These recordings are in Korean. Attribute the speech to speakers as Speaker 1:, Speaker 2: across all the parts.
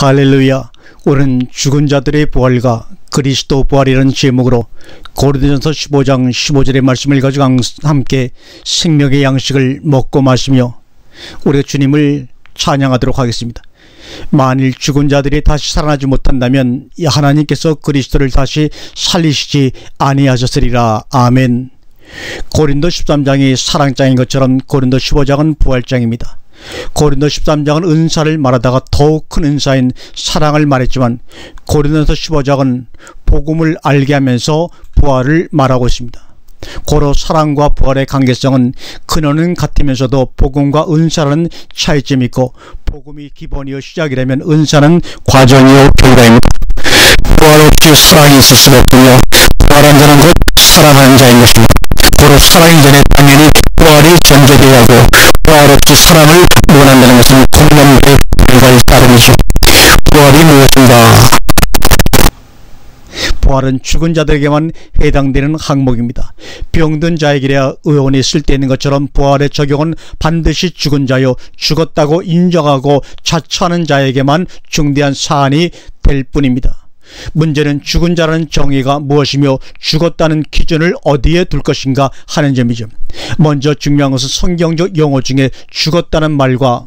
Speaker 1: 할렐루야. 오늘은 죽은 자들의 부활과 그리스도 부활이라는 제목으로 고린도전서 15장 15절의 말씀을 가지고 함께 생명의 양식을 먹고 마시며 우리 주님을 찬양하도록 하겠습니다. 만일 죽은 자들이 다시 살아나지 못한다면 하나님께서 그리스도를 다시 살리시지 아니하셨으리라. 아멘. 고린도 13장이 사랑장인 것처럼 고린도 15장은 부활장입니다. 고린도 13장은 은사를 말하다가 더욱 큰 은사인 사랑을 말했지만 고린도서 15장은 복음을 알게 하면서 부활을 말하고 있습니다. 고로 사랑과 부활의 관계성은 근원은 같으면서도 복음과 은사라는 차이점이 있고 복음이 기본이요 시작이라면 은사는 과정이요 결과입니다. 부활 없이 사랑이 있을 수가 없군요. 부활한 자는 곧 사랑하는 자인 것입니다. 고로 사랑이 전에 당연히 부활이 전제되어야 하고 부활 없이 사랑을 원한다는 것은 공감의 결과에 따름이죠. 부활이 무엇인가? 부활은 죽은 자들에게만 해당되는 항목입니다. 병든 자에게야 의원이 쓸데있는 것처럼 부활의 적용은 반드시 죽은 자요 죽었다고 인정하고 자처하는 자에게만 중대한 사안이 될 뿐입니다. 문제는 죽은 자라는 정의가 무엇이며 죽었다는 기준을 어디에 둘 것인가 하는 점이죠. 먼저 중요한 것은 성경적 용어 중에 죽었다는 말과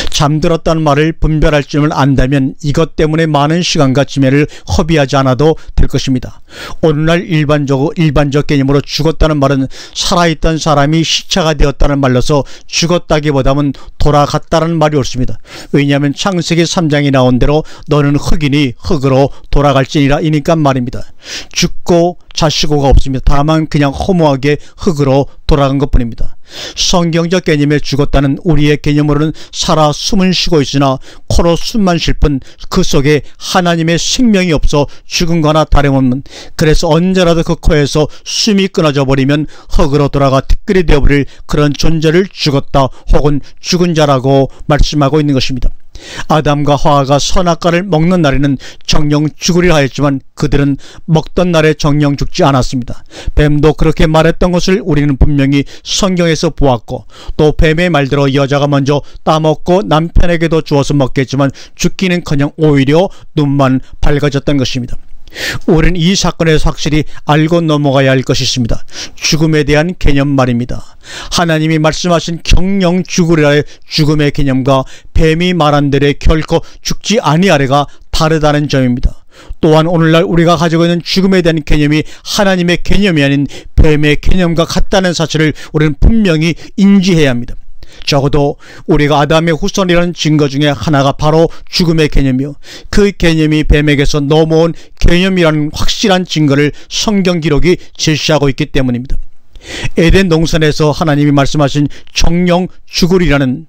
Speaker 1: 잠들었다는 말을 분별할 점을 안다면 이것 때문에 많은 시간과 지혜를 허비하지 않아도 될 것입니다. 오늘날 일반적 개념으로 죽었다는 말은 살아있던 사람이 시체가 되었다는 말로서 죽었다기보다는 돌아갔다는 말이 옳습니다. 왜냐하면 창세기 3장이 나온 대로 너는 흙이니 흙으로 돌아갈지니라 이니까 말입니다. 죽고 자시고가 없습니다. 다만 그냥 허무하게 흙으로 돌아간 것뿐입니다. 성경적 개념에 죽었다는 우리의 개념으로는 살아 숨은 쉬고 있으나 코로 숨만 쉴 뿐 그 속에 하나님의 생명이 없어 죽은 거나 다름없는, 그래서 언제라도 그 코에서 숨이 끊어져 버리면 흙으로 돌아가 티끌이 되어버릴 그런 존재를 죽었다 혹은 죽은 자라고 말씀하고 있는 것입니다. 아담과 하와가 선악과를 먹는 날에는 정령 죽으리라 하였지만 그들은 먹던 날에 정령 죽지 않았습니다. 뱀도 그렇게 말했던 것을 우리는 분명히 성경에서 보았고 또 뱀의 말대로 여자가 먼저 따먹고 남편에게도 주어서 먹겠지만 죽기는커녕 오히려 눈만 밝아졌던 것입니다. 우리는 이 사건에서 확실히 알고 넘어가야 할 것이 있습니다. 죽음에 대한 개념 말입니다. 하나님이 말씀하신 경영 죽으리라의 죽음의 개념과 뱀이 말한 대로 결코 죽지 아니하리가 다르다는 점입니다. 또한 오늘날 우리가 가지고 있는 죽음에 대한 개념이 하나님의 개념이 아닌 뱀의 개념과 같다는 사실을 우리는 분명히 인지해야 합니다. 적어도 우리가 아담의 후손이라는 증거 중에 하나가 바로 죽음의 개념이요, 그 개념이 뱀에게서 넘어온 개념이라는 확실한 증거를 성경 기록이 제시하고 있기 때문입니다. 에덴 동산에서 하나님이 말씀하신 정령 죽으리라는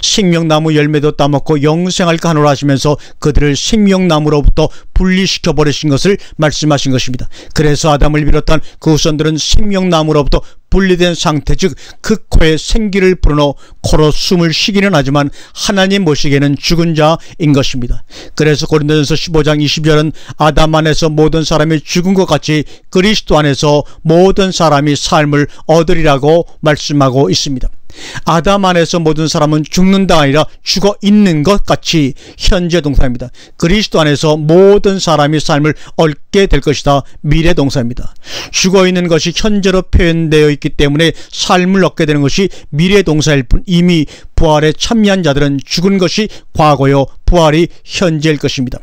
Speaker 1: 생명나무 열매도 따먹고 영생할까 하노라 하시면서 그들을 생명나무로부터 분리시켜 버리신 것을 말씀하신 것입니다. 그래서 아담을 비롯한 그 후손들은 생명나무로부터 분리된 상태, 즉 그 코에 생기를 불어넣어 코로 숨을 쉬기는 하지만 하나님 보시기에는 죽은 자인 것입니다. 그래서 고린도전서 15장 20절은 아담 안에서 모든 사람이 죽은 것 같이 그리스도 안에서 모든 사람이 삶을 얻으리라고 말씀하고 있습니다. 아담 안에서 모든 사람은 죽는다 아니라 죽어 있는 것 같이 현재 동사입니다. 그리스도 안에서 모든 사람이 삶을 얻게 될 것이다 미래 동사입니다. 죽어 있는 것이 현재로 표현되어 있기 때문에 삶을 얻게 되는 것이 미래 동사일 뿐 이미 부활에 참여한 자들은 죽은 것이 과거요 부활이 현재일 것입니다.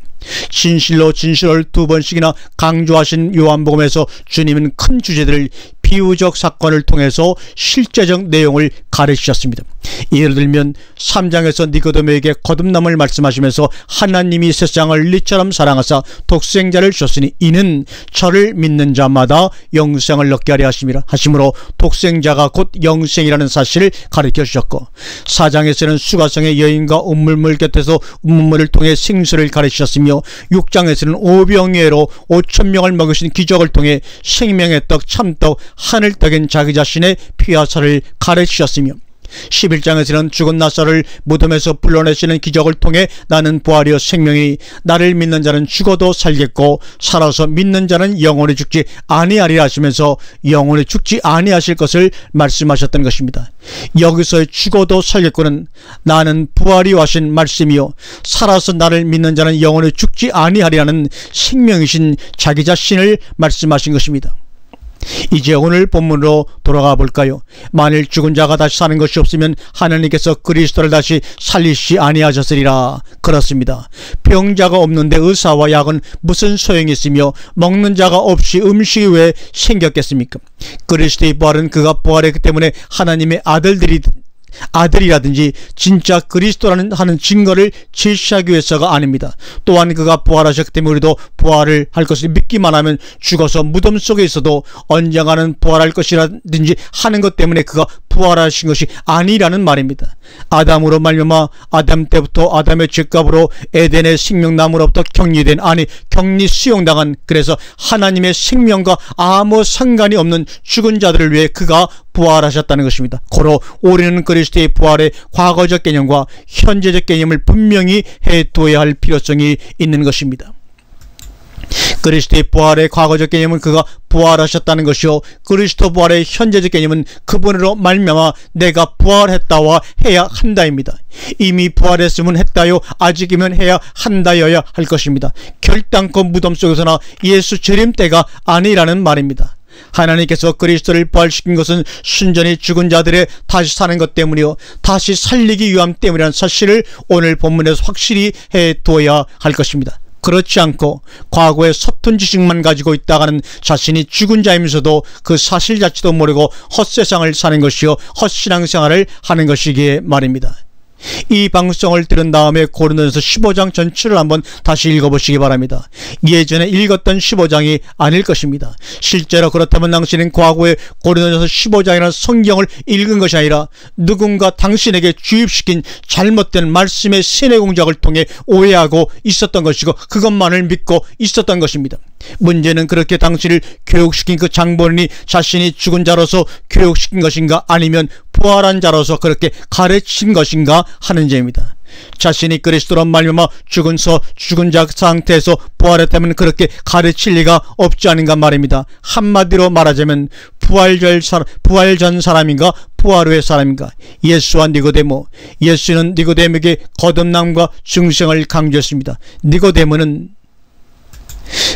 Speaker 1: 진실로 진실을 두 번씩이나 강조하신 요한복음에서 주님은 큰 주제들을 비유적 사건을 통해서 실제적 내용을 가르치셨습니다. 예를 들면 3장에서 니고데모에게 거듭남을 말씀하시면서 하나님이 세상을 이처럼 사랑하사 독생자를 주셨으니 이는 저를 믿는 자마다 영생을 얻게 하려 하심으로 독생자가 곧 영생이라는 사실을 가르쳐 주셨고, 4장에서는 수가성의 여인과 우물물 곁에서 우물물을 통해 생수를 가르치셨으며 6장에서는 오병이어로 5,000명을 먹으신 기적을 통해 생명의 떡 참떡 하늘떡인 자기 자신의 피와 살을 가르치셨으며 11장에서는 죽은 나사로를 무덤에서 불러내시는 기적을 통해 나는 부활이요 생명이니 나를 믿는 자는 죽어도 살겠고 살아서 믿는 자는 영원히 죽지 아니하리라 하시면서 영원히 죽지 아니하실 것을 말씀하셨던 것입니다. 여기서의 죽어도 살겠고는 나는 부활이요 하신 말씀이요 살아서 나를 믿는 자는 영원히 죽지 아니하리라는 생명이신 자기 자신을 말씀하신 것입니다. 이제 오늘 본문으로 돌아가 볼까요? 만일 죽은 자가 다시 사는 것이 없으면 하나님께서 그리스도를 다시 살리시 아니하셨으리라. 그렇습니다. 병자가 없는데 의사와 약은 무슨 소용이 있으며 먹는 자가 없이 음식이 왜 생겼겠습니까? 그리스도의 부활은 그가 부활했기 때문에 하나님의 아들이라든지 진짜 그리스도라는 하는 증거를 제시하기 위해서가 아닙니다. 또한 그가 부활하셨기 때문에 우리도 부활을 할 것을 믿기만 하면 죽어서 무덤 속에 있어도 언젠가는 부활할 것이라든지 하는 것 때문에 그가 부활하신 것이 아니라는 말입니다. 아담으로 말미암아 아담 때부터 아담의 죄값으로 에덴의 생명나무로부터 격리 수용당한 그래서 하나님의 생명과 아무 상관이 없는 죽은 자들을 위해 그가 부활하셨다는 것입니다. 고로 우리는 그리스도의 부활의 과거적 개념과 현재적 개념을 분명히 해두어야 할 필요성이 있는 것입니다. 그리스도의 부활의 과거적 개념은 그가 부활하셨다는 것이요 그리스도 부활의 현재적 개념은 그분으로 말미암아 내가 부활했다와 해야 한다입니다. 이미 부활했으면 했다요 아직이면 해야 한다여야 할 것입니다. 결단코 무덤 속에서나 예수 재림 때가 아니라는 말입니다. 하나님께서 그리스도를 부활시킨 것은 순전히 죽은 자들의 다시 사는 것 때문이요 다시 살리기 위함 때문이라는 사실을 오늘 본문에서 확실히 해두어야 할 것입니다. 그렇지 않고 과거의 서툰 지식만 가지고 있다가는 자신이 죽은 자이면서도 그 사실 자체도 모르고 헛세상을 사는 것이요 헛신앙생활을 하는 것이기에 말입니다. 이 방송을 들은 다음에 고린도전서 15장 전체를 한번 다시 읽어보시기 바랍니다. 예전에 읽었던 15장이 아닐 것입니다. 실제로 그렇다면 당신은 과거에 고린도전서 15장이라는 성경을 읽은 것이 아니라 누군가 당신에게 주입시킨 잘못된 말씀의 세뇌 공작을 통해 오해하고 있었던 것이고 그것만을 믿고 있었던 것입니다. 문제는 그렇게 당신을 교육시킨 그 장본인이 자신이 죽은 자로서 교육시킨 것인가 아니면 부활한 자로서 그렇게 가르친 것인가 하는 점입니다. 자신이 그리스도로 말미암아 죽은 자 상태에서 부활했다면 그렇게 가르칠 리가 없지 않은가 말입니다. 한마디로 말하자면 부활 전 사람인가 부활 후의 사람인가. 예수와 니고데모, 예수는 니고데모에게 거듭남과 중생을 강조했습니다. 니고데모는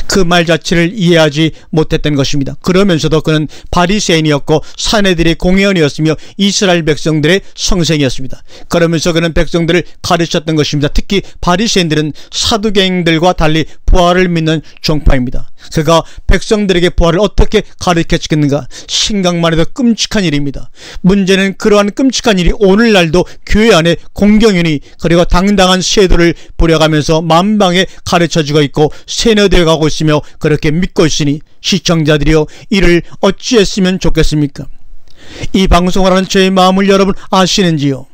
Speaker 1: 그 말 자체를 이해하지 못했던 것입니다. 그러면서도 그는 바리새인이었고 사내들의 공회원이었으며 이스라엘 백성들의 성생이었습니다. 그러면서 그는 백성들을 가르쳤던 것입니다. 특히 바리새인들은 사두개인들과 달리 부활을 믿는 종파입니다. 그가 백성들에게 부활을 어떻게 가르쳐주겠는가. 생각만 해도 끔찍한 일입니다. 문제는 그러한 끔찍한 일이 오늘날도 교회 안에 공경연히 그리고 당당한 세도를 부려가면서 만방에 가르쳐주고 있고 세뇌되어 가고 있으며 그렇게 믿고 있으니 시청자들이여 이를 어찌했으면 좋겠습니까? 이 방송을 하는 저의 마음을 여러분 아시는지요?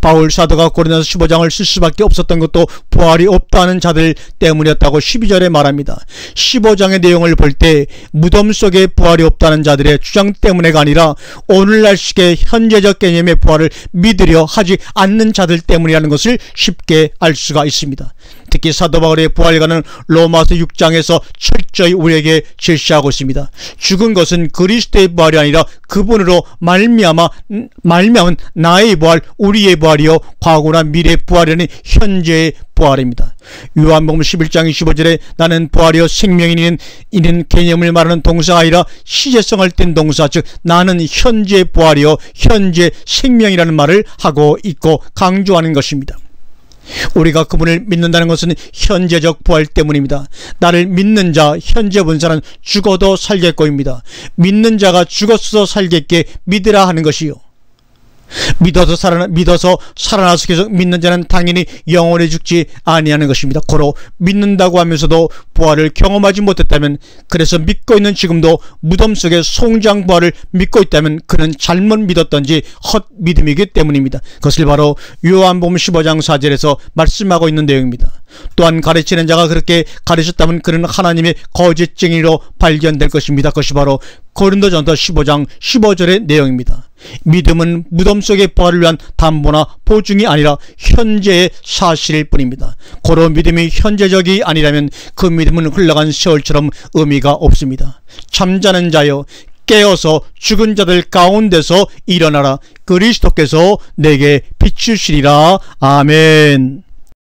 Speaker 1: 바울 사도가 고린도전서 15장을 쓸 수밖에 없었던 것도 부활이 없다는 자들 때문이었다고 12절에 말합니다. 15장의 내용을 볼 때 무덤 속에 부활이 없다는 자들의 주장 때문에가 아니라 오늘날식의 현재적 개념의 부활을 믿으려 하지 않는 자들 때문이라는 것을 쉽게 알 수가 있습니다. 특히 사도 바울의 부활관은 로마서 6장에서 철저히 우리에게 제시하고 있습니다. 죽은 것은 그리스도의 부활이 아니라 그분으로 말미암은 나의 부활, 우리의 부활이요 과거나 미래의 부활이라는 현재의 부활입니다. 요한복음 11장 25절에 나는 부활이요 생명이니 이는 개념을 말하는 동사가 아니라 시제성을 띤 동사, 즉 나는 현재 부활이요 현재 생명이라는 말을 하고 있고 강조하는 것입니다. 우리가 그분을 믿는다는 것은 현재적 부활 때문입니다. 나를 믿는 자, 현재 본사는 죽어도 살겠고입니다. 믿는 자가 죽었어도 살겠게 믿으라 하는 것이요. 믿어서 살아나서 계속 믿는 자는 당연히 영원히 죽지 아니하는 것입니다. 고로 믿는다고 하면서도 부활을 경험하지 못했다면, 그래서 믿고 있는 지금도 무덤 속의 송장 부활을 믿고 있다면 그는 잘못 믿었던지 헛 믿음이기 때문입니다. 그것을 바로 요한복음 15장 4절에서 말씀하고 있는 내용입니다. 또한 가르치는 자가 그렇게 가르쳤다면 그는 하나님의 거짓 증인으로 발견될 것입니다. 그것이 바로 고린도전서 15장 15절의 내용입니다. 믿음은 무덤 속의 부활을 위한 담보나 보증이 아니라 현재의 사실일 뿐입니다. 고로 믿음이 현재적이 아니라면 그 믿음은 흘러간 세월처럼 의미가 없습니다. 잠자는 자여 깨어서 죽은 자들 가운데서 일어나라. 그리스도께서 내게 비추시리라. 아멘.